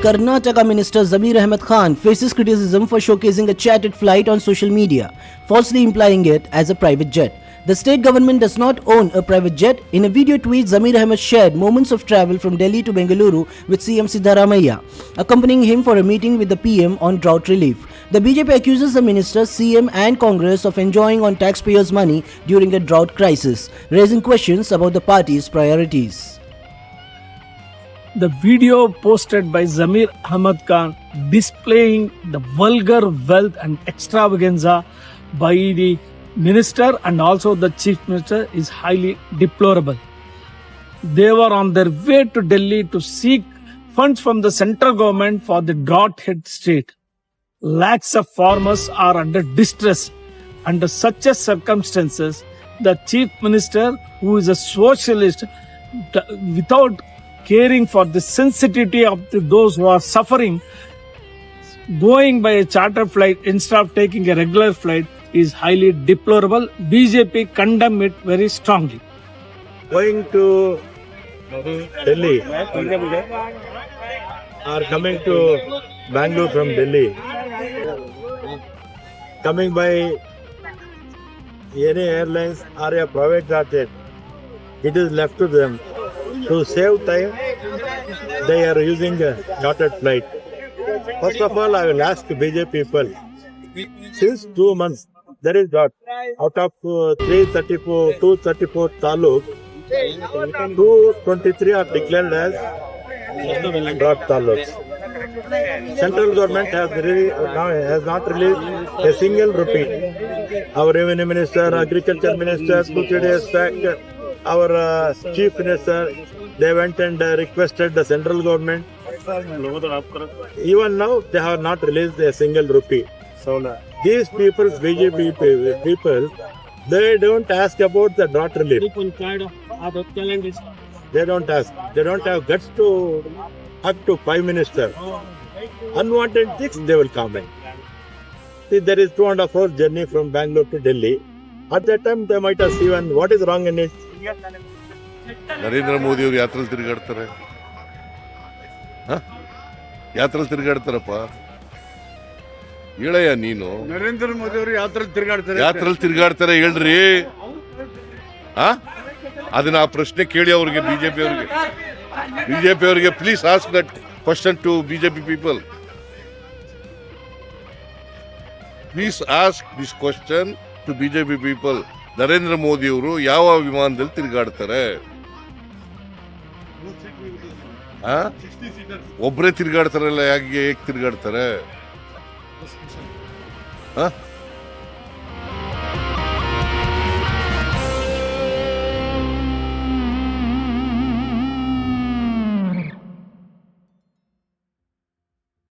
Karnataka Minister Zameer Ahmed faces criticism for showcasing a chartered flight on social media, falsely implying it as a private jet. The state government does not own a private jet. In a video tweet, Zameer Ahmed shared moments of travel from Delhi to Bengaluru with CM Siddaramaiah, accompanying him for a meeting with the PM on drought relief. The BJP accuses the minister, CM and Congress of enjoying on taxpayers' money during a drought crisis, raising questions about the party's priorities. The video posted by Zameer Ahmed Khan displaying the vulgar wealth and extravaganza by the minister and also the chief minister is highly deplorable. They were on their way to Delhi to seek funds from the central government for the drought-hit state. Lakhs of farmers are under distress. Under such a circumstances, the chief minister, who is a socialist, without caring for the sensitivity of those who are suffering, going by a charter flight instead of taking a regular flight is highly deplorable. BJP condemn it very strongly. Going to Delhi or coming to Bangalore from Delhi, coming by any airlines or a private jet, it is left to them. To save time, they are using a chartered flight. First of all, I will ask BJP people, since 2 months, there is drought. Out of 234 taluk, 223 are declared as drought taluks. Central government has not released a single rupee. Our revenue minister, agriculture minister, 2 days back, our chief minister, they went and requested the central government. Even now, they have not released a single rupee. So these people, BJP people, they don't ask about the drought relief. They don't ask. They don't have guts to talk to Prime Minister. Unwanted things, they will comment. See, there is 2.5 hours journey from Bangalore to Delhi. At that time, they might have seen what is wrong in it. Narendra Modi ಅವರು ಯಾತ್ರೆಯಲ್ಲಿ ತಿರುಗಾಡ್ತಾರೆ, ಯಾತ್ರೆಯಲ್ಲಿ ತಿರುಗಾಡ್ತಾರಪ್ಪ. ಹೇಳಯ್ಯ ನೀನು. ನರೇಂದ್ರ ಮೋದಿ ಅವರು ಯಾತ್ರೆಯಲ್ಲಿ ತಿರುಗಾಡ್ತಾರೆ ಹೇಳ್ರಿ. ಅದನ್ನ ಆ ಪ್ರಶ್ನೆ ಕೇಳಿ ಅವ್ರಿಗೆ, ಬಿಜೆಪಿ ಅವರಿಗೆ please ask that question to BJP people. Please ask this question to BJP people. Narendra Modi ಅವರು ಯಾವ ವಿಮಾನದಲ್ಲಿ ತಿರುಗಾಡ್ತಾರೆ? ಒಬ್ಬರೇ ತಿರುಗಾಡ್ತಾರಲ್ಲ, ಹೇಗೆ ತಿರುಗಾಡ್ತಾರೆ?